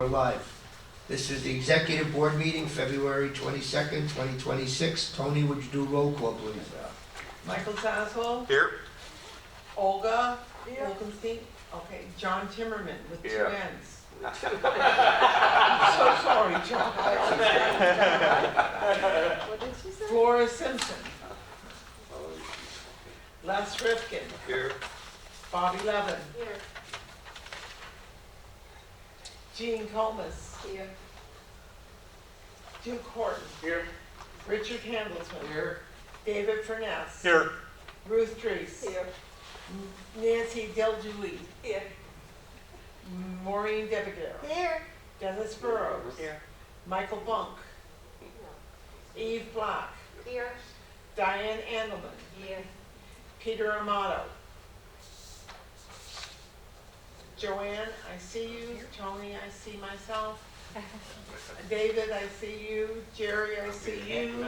We're live. This is the executive board meeting, February 22nd, 2026. Tony, would you do roll call, please? Michael Zaslow, Here. Olga Wilkenstein, okay, John Timmerman with two Here. N's. I'm so sorry, John. What did she say? Flora Simpson, Les Rifkin, Here. Bobby Levin, Here. Jean Comas, Here. Duke Horton, Here. Richard Handelsman, Here. David Furness, Here. Ruth Dries, Here. Nancy Del Dewey, Here. Maureen Debeger, Here. Dennis Burrows, Michael Bunk, Eve Black, Here. Diane Andelman, Here. Peter Amato, Joanne, I see you. Tony, I see myself. David, I see you. Jerry, I see you.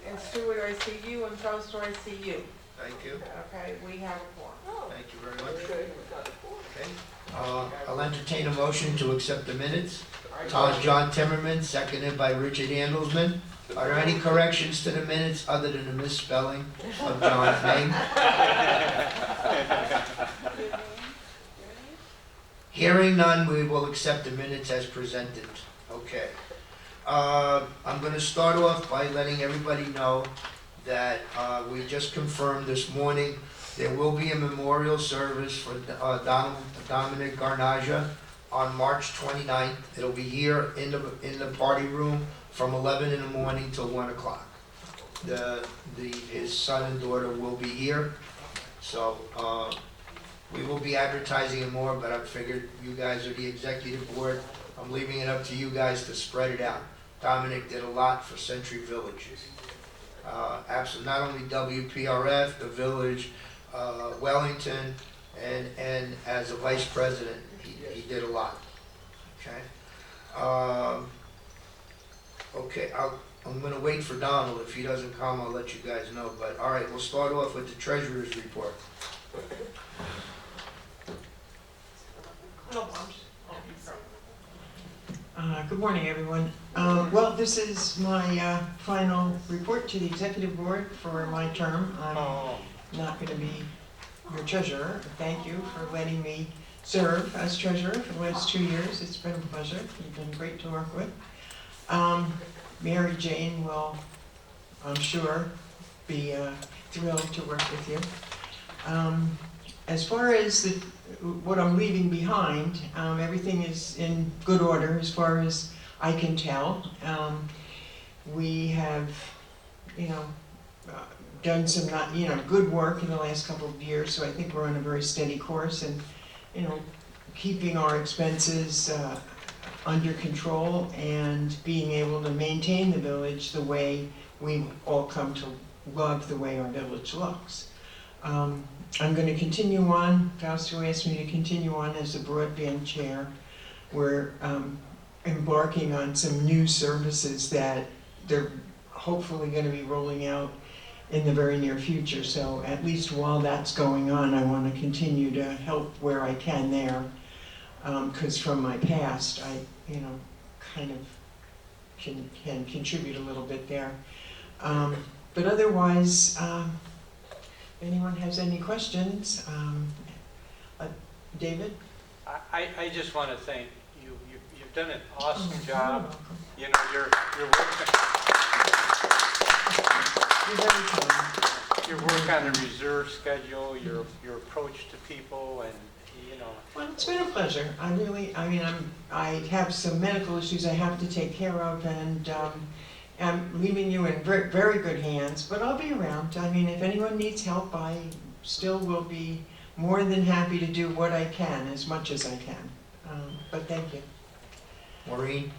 And Stuart, I see you. And Fausto, I see you. Thank you. Okay, we have a quorum. Thank you very much. Okay. I'll entertain a motion to accept the minutes. John Timmerman, seconded by Richard Handelsman. Are there any corrections to the minutes other than the misspelling of John's name? Hearing none, we will accept the minutes as presented. Okay. I'm going to start off by letting everybody know that we just confirmed this morning there will be a memorial service for Dominic Garnaja on March 29th. It'll be here in the party room from 11 in the morning till 1 o'clock. His son and daughter will be here, so we will be advertising it more, but I figured you guys are the executive board. I'm leaving it up to you guys to spread it out. Dominic did a lot for Century Village. Absolutely, not only WPRF, the village, Wellington, and as a vice president, he did a lot. Okay. Okay, I'm going to wait for Donald. If he doesn't come, I'll let you guys know. But all right, we'll start off with the treasurer's report. No, Good morning, everyone. Well, this is my final report to the executive board for my term. I'm not going to be your treasurer. Thank you for letting me serve as treasurer for the last 2 years. It's been a pleasure. You've been great to work with. Mary Jane will, I'm sure, be thrilled to work with you. As far as what I'm leaving behind, everything is in good order as far as I can tell. We have, done some good work in the last couple of years, so I think we're on a very steady course and, keeping our expenses under control and being able to maintain the village the way we've all come to love the way our village looks. I'm going to continue on. Fausto asked me to continue on as the broadband chair. We're embarking on some new services that they're hopefully going to be rolling out in the very near future. So at least while that's going on, I want to continue to help where I can there. Because from my past, I, kind of can contribute a little bit there. But otherwise, if anyone has any questions, David? I just want to thank you. You've done an awesome Oh, job. you're You're very kind. your work on the reserve schedule, your approach to people, and Well, it's been a pleasure. I have some medical issues I have to take care of, and I'm leaving you in very, very good hands, but I'll be around. If anyone needs help, I still will be more than happy to do what I can, as much as I can. But thank you. Maureen?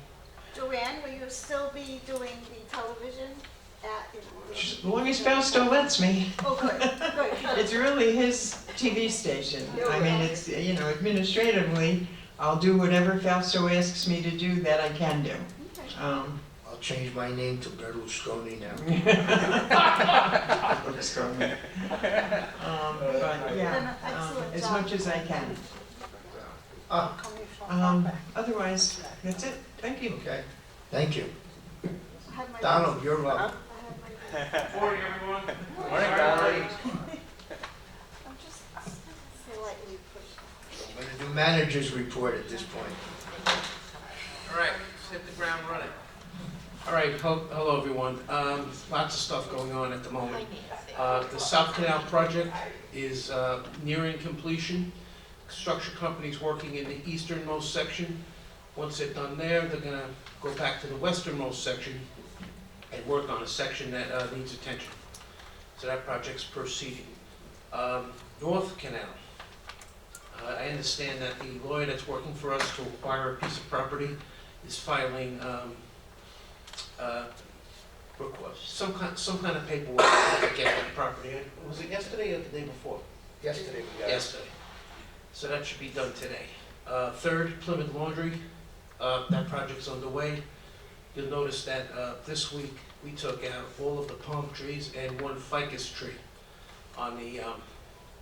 Joanne, will you still be doing the television at? As long as Fausto lets me. Oh, good, good. It's really his TV station. It's, administratively, I'll do whatever Fausto asks me to do that I can do. Okay. I'll change my name to Berlusconi now. Berlusconi. But yeah, Then excellent as job. much as I can. Otherwise, that's it. Thank you. Okay, thank you. I have my. Donald, you're up. I have my. Morning, everyone. Morning, Valerie. I'm just slightly pushed. I'm gonna do manager's report at this point. All right, let's hit the ground running. All right, hello, everyone. Lots of stuff going on at the moment. The South Canal project is nearing completion. Construction company's working in the easternmost section. Once they're done there, they're gonna go back to the westernmost section and work on a section that needs attention. So that project's proceeding. North Canal. I understand that the lawyer that's working for us to acquire a piece of property is filing some kind of paperwork to get that property. Was it yesterday or the day before? Yesterday we got it. Yesterday. So that should be done today. Third, Plymouth Laundry, that project's underway. You'll notice that this week we took out all of the palm trees and one ficus tree on the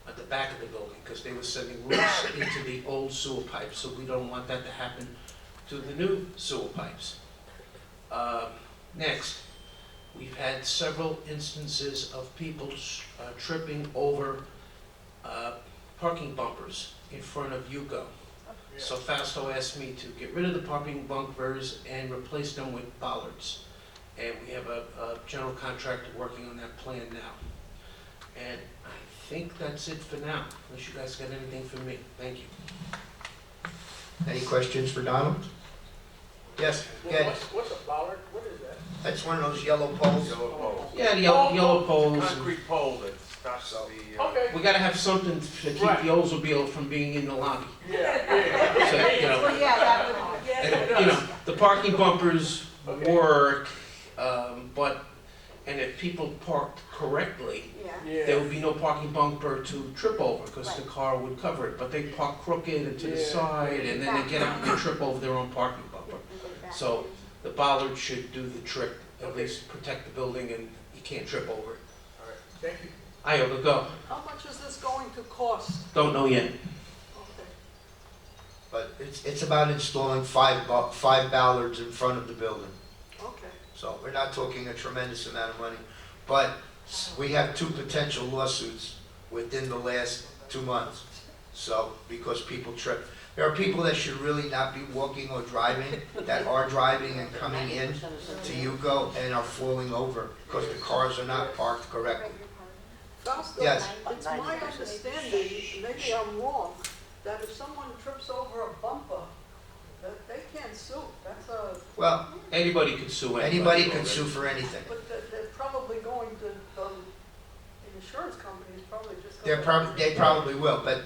at the back of the building because they were sending roots into the old sewer pipes, so we don't want that to happen to the new sewer pipes. Next, we've had several instances of people tripping over parking bumpers in front of Yugo. So Fausto asked me to get rid of the parking bumpers and replace them with bollards. And we have a general contractor working on that plan now. And I think that's it for now, unless you guys got anything for me. Thank you. Any questions for Donald? Yes, Ed, What's a bollard? What is that? that's one of those yellow poles. Yellow pole. Yeah, the yellow poles. Concrete pole that stops the. Okay. We gotta have something to keep Right. the Oldsmobile from being in the lobby. Yeah, So, you know, Well, yeah, that would. and, you know, the parking bumpers Okay. work, and if people parked correctly, Yeah. there would be no parking bumper to trip over, because the Right. car would cover it, but they park crooked and to the Yeah. side, and then they get out and they trip over their own parking bumper. So, the bollard should do the trick, at Okay. least protect the building, and you can't trip over it. All right, thank you. Ioga, go. How much is this going to cost? Don't know yet. Okay. But it's about installing five ballards in front of the building. Okay. So we're not talking a tremendous amount of money. But we have 2 potential lawsuits within the last 2 months. So, because people trip. There are people that should really not be walking or driving, that are driving and coming in to Yugo and are falling over because the cars are not parked correctly. Fausto, Yes. it's my understanding, maybe I'm wrong, that if someone trips over a bumper, that they can't sue. That's a, Well, Anybody could sue anybody anybody. can sue for anything. but they're probably going to, the insurance company is probably just They going to. probably will, but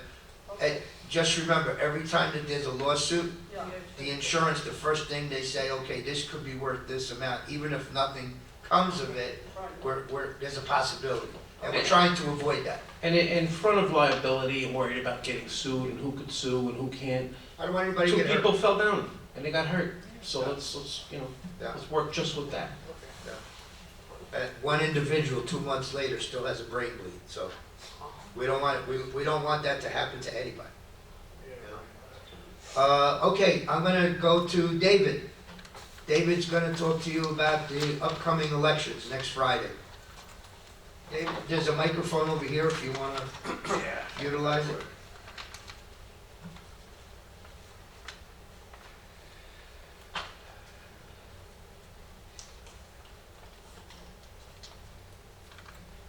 Okay. just remember, every time that there's a lawsuit, Yeah. the insurance, the first thing they say, okay, this could be worth this amount, even if nothing comes of it, Right. there's a possibility. And we're trying to avoid that. And in front of liability and worried about getting sued and who could sue and who can't. I don't want anybody to Two get hurt. people fell down and they got hurt. So let's Yeah. let's work just with that. And one individual, 2 months later, still has a brain bleed, so we don't want it, we don't want that to happen to anybody. you know? Okay, I'm gonna go to David. David's gonna talk to you about the upcoming elections next Friday. David, there's a microphone over here if you wanna utilize it.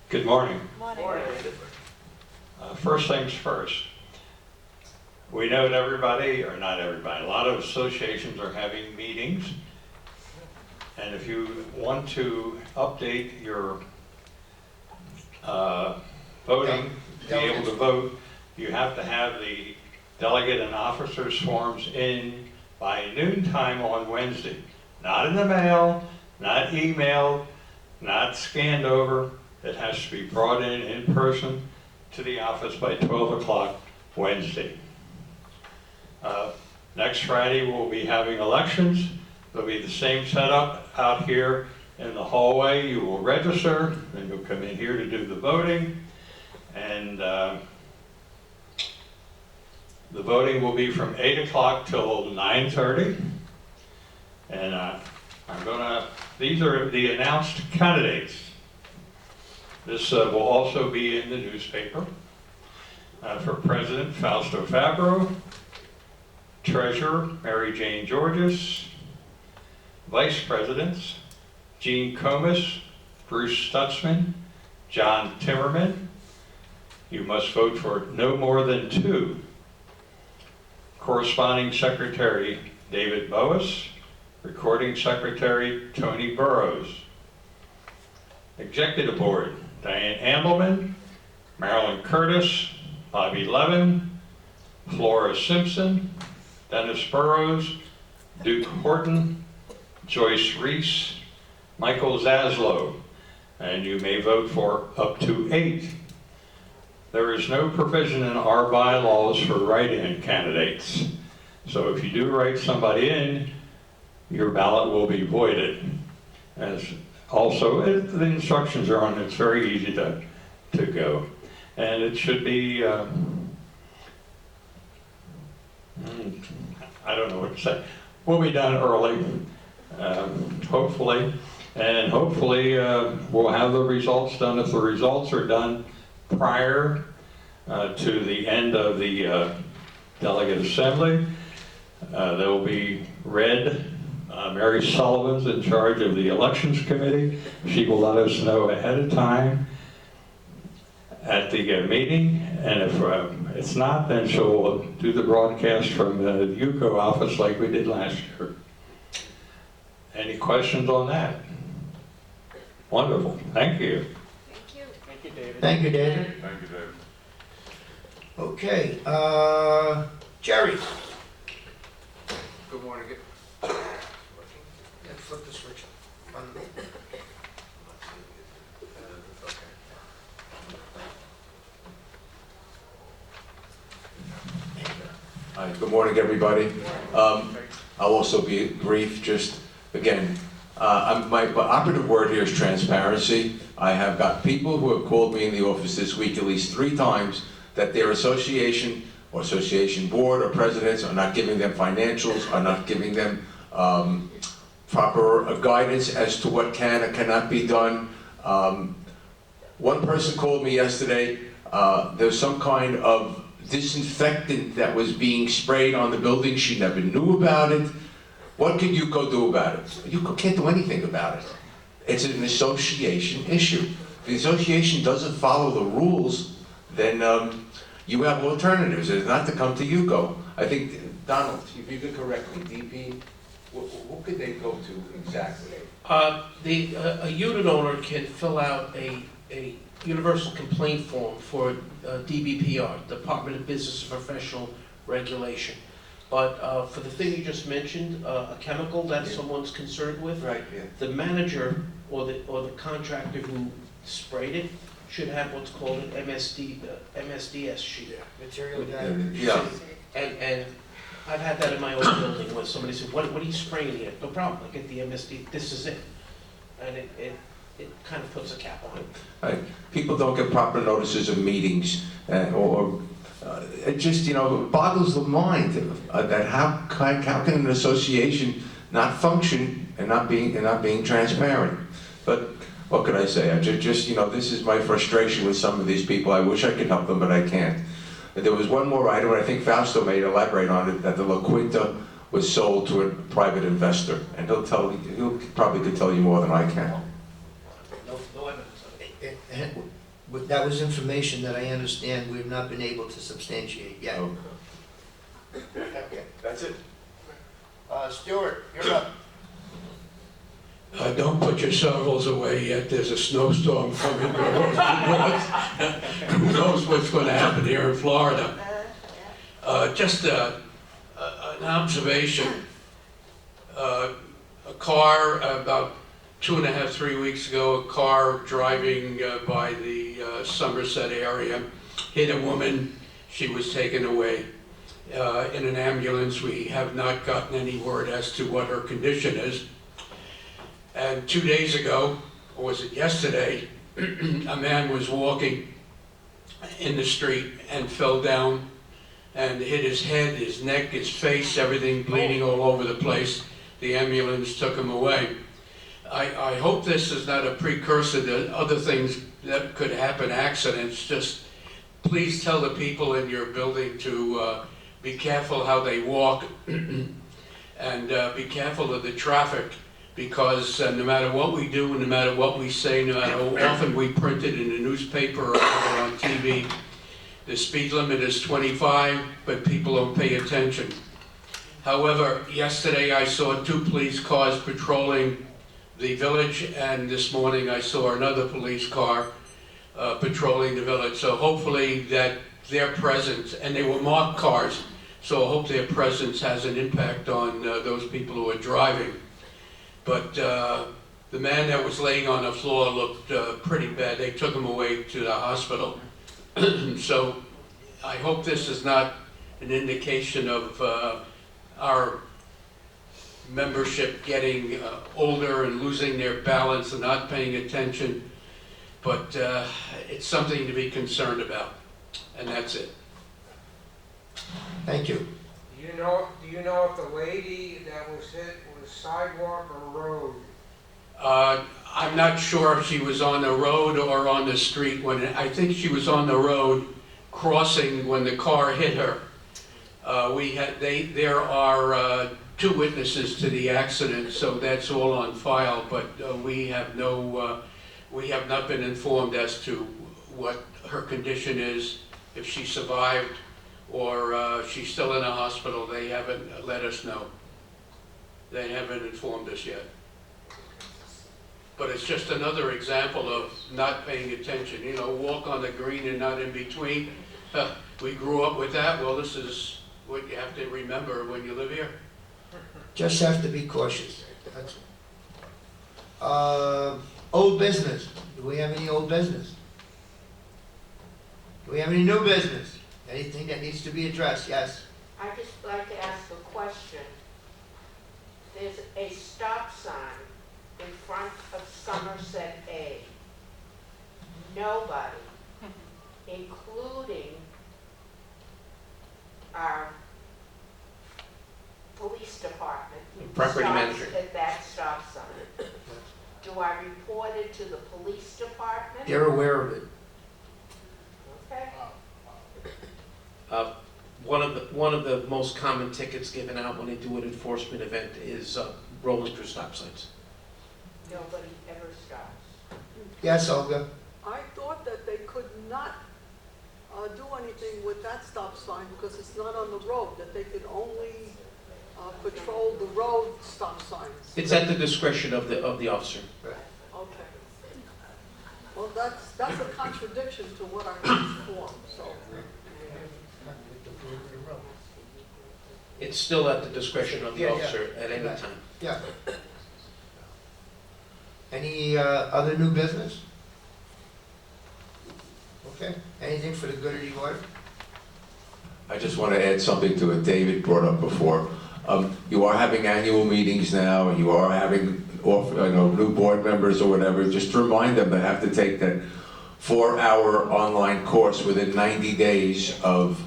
Good morning. Morning. First things first. We know that everybody, or not everybody, a lot of associations are having meetings. And if you want to update your voting, be able to vote, you have to have the delegate and officers forms in by noontime on Wednesday. Not in the mail, not emailed, not scanned over. It has to be brought in person to the office by 12 o'clock Wednesday. Next Friday, we'll be having elections. There'll be the same setup out here in the hallway. You will register, then you'll come in here to do the voting. And The voting will be from 8 o'clock till 9:30. And these are the announced candidates. This will also be in the newspaper. For President, Fausto Fabro. Treasurer, Mary Jane Georges. Vice Presidents, Jean Comis, Bruce Stutzman, John Timmerman. You must vote for no more than 2. Corresponding Secretary, David Boas. Recording Secretary, Tony Burrows. Executive Board, Diane Ambleman, Marilyn Curtis, Bobby Levin, Flora Simpson, Dennis Burrows, Duke Horton, Joyce Reese, Michael Zaslow, and you may vote for up to 8. There is no provision in our bylaws for write-in candidates. So if you do write somebody in, your ballot will be voided. As also, the instructions are on, it's very easy to go. And it should be, I don't know what to say. We'll be done early, hopefully. And hopefully we'll have the results done. If the results are done prior to the end of the delegate assembly, they'll be read. Mary Sullivan's in charge of the elections committee. She will let us know ahead of time at the meeting, and if it's not, then she'll do the broadcast from the UCO office like we did last year. Any questions on that? Wonderful, thank you. Thank you. Thank you, David. Thank you, David. Thank you, Dave. Okay, Jerry. Good morning. Yeah, flip the switch on. Hi, good morning, everybody. I'll also be brief, just, again, my operative word here is transparency. I have got people who have called me in the office this week at least 3 times that their association or association board or presidents are not giving them financials, are not giving them proper guidance as to what can or cannot be done. One person called me yesterday, there's some kind of disinfectant that was being sprayed on the building. She never knew about it. What can UCO do about it? UCO can't do anything about it. It's an association issue. If the association doesn't follow the rules, then you have alternatives. It's not to come to UCO. I think, Donald, if you could correct me, DP, what could they go to exactly? A unit owner can fill out a universal complaint form for DBPR, Department of Business and Professional Regulation. But for the thing you just mentioned, a chemical that someone's concerned with, Right, yeah. the manager or the contractor who sprayed it should have what's called an MSDS sheet. Material Yeah. And I've had that in my own building where somebody said, what are you spraying here? No problem, I get the MSD, this is it. And it kind of puts a cap on it. Right. People don't get proper notices of meetings, it just, boggles the mind that how can an association not function and not being transparent? But what could I say? I just this is my frustration with some of these people. I wish I could help them, but I can't. There was one more item, and I think Fausto may elaborate on it, that the La Quinta was sold to a private investor, and he'll probably could tell you more than I can. No evidence of it. But that was information that I understand we've not been able to substantiate yet. Okay. That's it. Stuart, you're up. Don't put your shovels away yet, there's a snowstorm coming. Who knows what's going to happen here in Florida? Just an observation. A car, about 2.5, 3 weeks ago, a car driving by the Somerset area hit a woman. She was taken away in an ambulance. We have not gotten any word as to what her condition is. And 2 days ago, or was it yesterday, a man was walking in the street and fell down and hit his head, his neck, his face, everything bleeding all over the place. The ambulance took him away. I hope this is not a precursor to other things that could happen, accidents. Just please tell the people in your building to be careful how they walk and be careful of the traffic, because no matter what we do, no matter what we say, no matter how often we print it in the newspaper or on TV, the speed limit is 25, but people don't pay attention. However, yesterday I saw 2 police cars patrolling the village, and this morning I saw another police car patrolling the village. So hopefully that their presence, and they were marked cars, so I hope their presence has an impact on those people who are driving. But the man that was laying on the floor looked pretty bad. They took him away to the hospital. So I hope this is not an indication of our membership getting older and losing their balance and not paying attention. But it's something to be concerned about, and that's it. Thank you. Do you know if the lady that was hit was sidewalk or road? I'm not sure if she was on the road or on the street I think she was on the road crossing when the car hit her. There are 2 witnesses to the accident, so that's all on file, but we have not been informed as to what her condition is, if she survived or she's still in a hospital. They haven't let us know. They haven't informed us yet. But it's just another example of not paying attention. You know, walk on the green and not in between. We grew up with that. Well, this is what you have to remember when you live here. Just have to be cautious. That's all. Old business. Do we have any old business? Do we have any new business? Anything that needs to be addressed? Yes. I'd just like to ask a question. There's a stop sign in front of Somerset A. Nobody, including our police department, Property stops manager. at that stop sign. Do I report it to the police department? They're aware of it. Okay. One of the most common tickets given out when they do an enforcement event is rolling through stop signs. Nobody ever stops. Yes, Olga? I thought that they could not do anything with that stop sign because it's not on the road, that they could only patrol the road stop signs. It's at the discretion of the officer. Okay. Well, that's a contradiction to what I heard before, so. It's still at the discretion of the Yeah, officer at any Right. time. Yeah. Any other new business? Okay. Anything for the good of the order? I just want to add something to what David brought up before. You are having annual meetings now, and you are having new board members or whatever. Just to remind them they have to take that 4-hour online course within 90 days of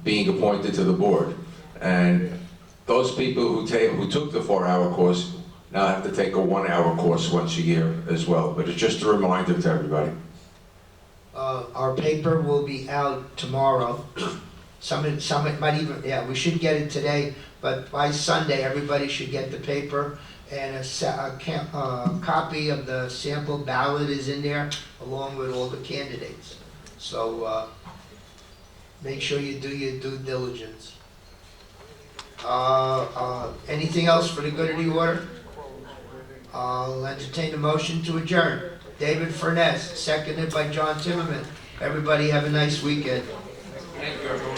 being appointed to the board. And those people who took the 4-hour course now have to take a 1-hour course once a year as well. But it's just a reminder to everybody. Our paper will be out tomorrow. Some might even, we should get it today, but by Sunday, everybody should get the paper, and a copy of the sample ballot is in there, along with all the candidates. So make sure you do your due diligence. Anything else for the good of the order? I'll entertain a motion to adjourn. David Furness, seconded by John Timmerman. Everybody have a nice weekend. Thank you, everyone.